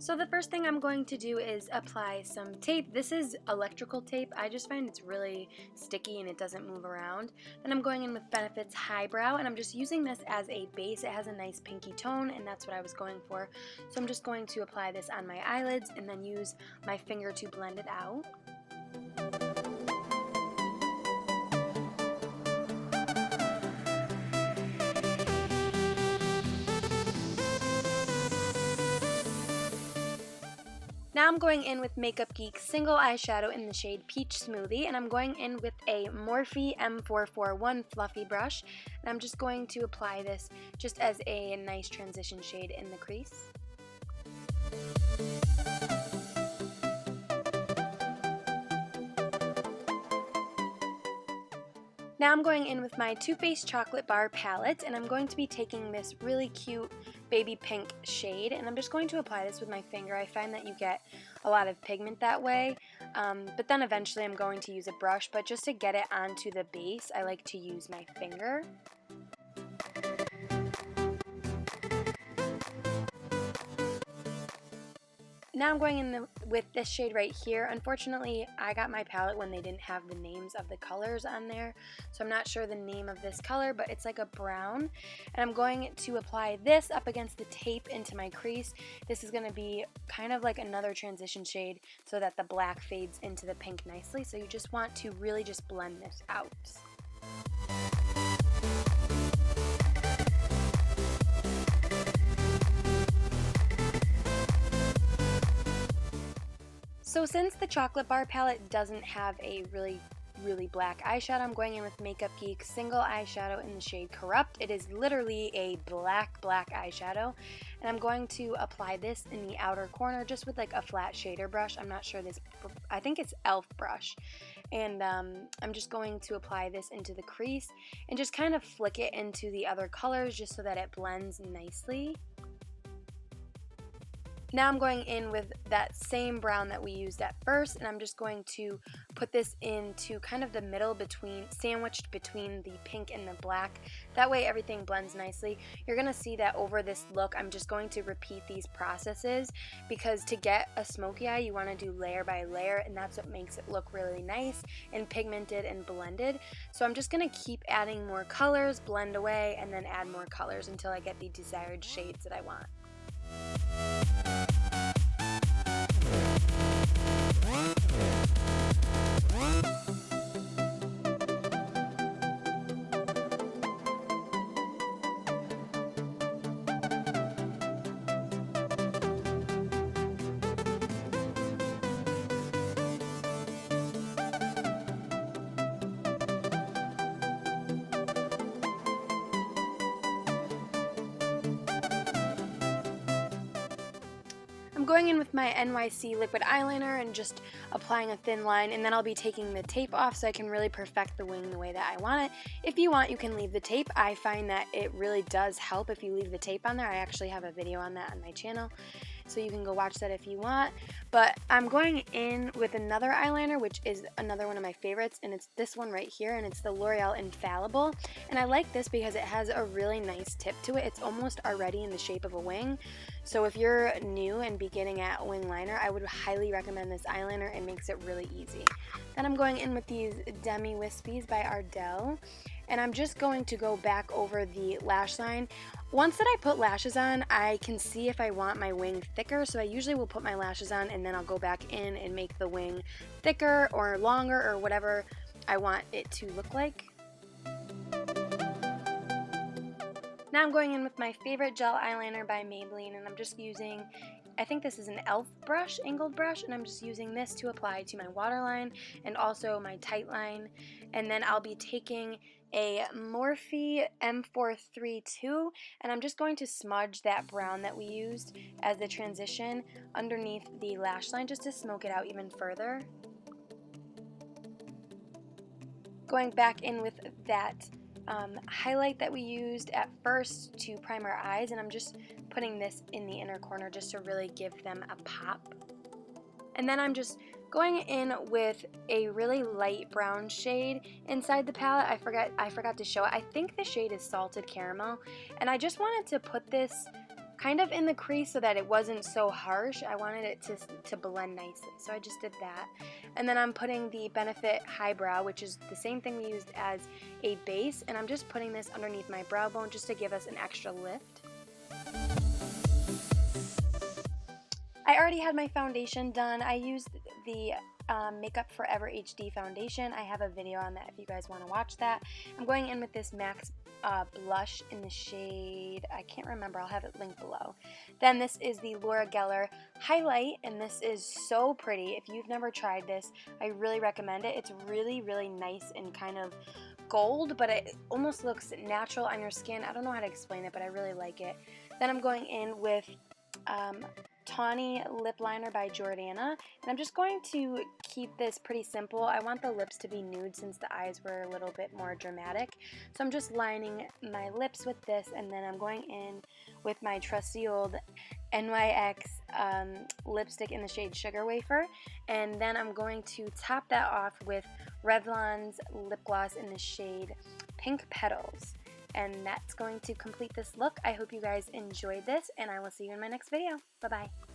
So the first thing I'm going to do is apply some tape. This is electrical tape. I just find it's really sticky and it doesn't move around. Then I'm going in with Benefit's Highbrow, and I'm just using this as a base. It has a nice pinky tone, and that's what I was going for. So I'm just going to apply this on my eyelids and then use my finger to blend it out. Now I'm going in with Makeup Geek's single eyeshadow in the shade Peach Smoothie, and I'm going in with a Morphe M441 fluffy brush, and I'm just going to apply this just as a nice transition shade in the crease. Now I'm going in with my Too Faced Chocolate Bar palette, and I'm going to be taking this really cute baby pink shade, and I'm just going to apply this with my finger. I find that you get a lot of pigment that way, but then eventually I'm going to use a brush, but just to get it onto the base, I like to use my finger. Now I'm going in with this shade right here. Unfortunately, I got my palette when they didn't have the names of the colors on there, so I'm not sure the name of this color, but it's like a brown. And I'm going to apply this up against the tape into my crease. This is going to be kind of like another transition shade so that the black fades into the pink nicely. So you just want to really just blend this out. So since the Chocolate Bar palette doesn't have a really black eyeshadow, I'm going in with Makeup Geek's single eyeshadow in the shade Corrupt. It is literally a black eyeshadow, and I'm going to apply this in the outer corner just with like a flat shader brush. I'm not sure this, I think it's e.l.f. brush, and I'm just going to apply this into the crease and just kind of flick it into the other colors just so that it blends nicely. Now I'm going in with that same brown that we used at first, and I'm just going to put this into kind of the middle sandwiched between the pink and the black. That way everything blends nicely. You're going to see that over this look, I'm just going to repeat these processes because to get a smoky eye, you want to do layer by layer, and that's what makes it look really nice and pigmented and blended. So I'm just going to keep adding more colors, blend away, and then add more colors until I get the desired shades that I want. I'm going in with my NYC liquid eyeliner and just applying a thin line, and then I'll be taking the tape off so I can really perfect the wing the way that I want it. If you want, you can leave the tape. I find that it really does help if you leave the tape on there. I actually have a video on that on my channel, so you can go watch that if you want. But I'm going in with another eyeliner, which is another one of my favorites, and it's this one right here, and it's the L'Oreal Infallible. And I like this because it has a really nice tip to it. It's almost already in the shape of a wing. So if you're new and beginning at wing liner, I would highly recommend this eyeliner. It makes it really easy. Then I'm going in with these Demi Wispies by Ardell, and I'm just going to go back over the lash line. Once that I put lashes on, I can see if I want my wing thicker, so I usually will put my lashes on and then I'll go back in and make the wing thicker or longer or whatever I want it to look like. Now I'm going in with my favorite gel eyeliner by Maybelline, and I'm just using, I think this is an e.l.f. brush, angled brush, and I'm just using this to apply to my waterline and also my tight line. And then I'll be taking a Morphe M432, and I'm just going to smudge that brown that we used as the transition underneath the lash line just to smoke it out even further. Going back in with that highlight that we used at first to prime our eyes, and I'm just putting this in the inner corner just to really give them a pop. And then I'm just going in with a really light brown shade inside the palette. I forgot to show it. I think the shade is Salted Caramel, and I just wanted to put this kind of in the crease so that it wasn't so harsh. I wanted it to blend nicely, so I just did that. And then I'm putting the Benefit Highbrow, which is the same thing we used as a base, and I'm just putting this underneath my brow bone just to give us an extra lift. I already had my foundation done. I used the Makeup Forever HD foundation. I have a video on that if you guys want to watch that. I'm going in with this MAC blush in the shade, I can't remember, I'll have it linked below. Then this is the Laura Geller highlight, and this is so pretty. If you've never tried this, I really recommend it. It's really, really nice and kind of gold, but it almost looks natural on your skin. I don't know how to explain it, but I really like it. Then I'm going in with Tawny Lip Liner by Jordana, and I'm just going to keep this pretty simple. I want the lips to be nude since the eyes were a little bit more dramatic, so I'm just lining my lips with this, and then I'm going in with my trusty old NYX lipstick in the shade Sugar Wafer, and then I'm going to top that off with Revlon's lip gloss in the shade Pink Petals. And that's going to complete this look. I hope you guys enjoyed this, and I will see you in my next video. Bye-bye.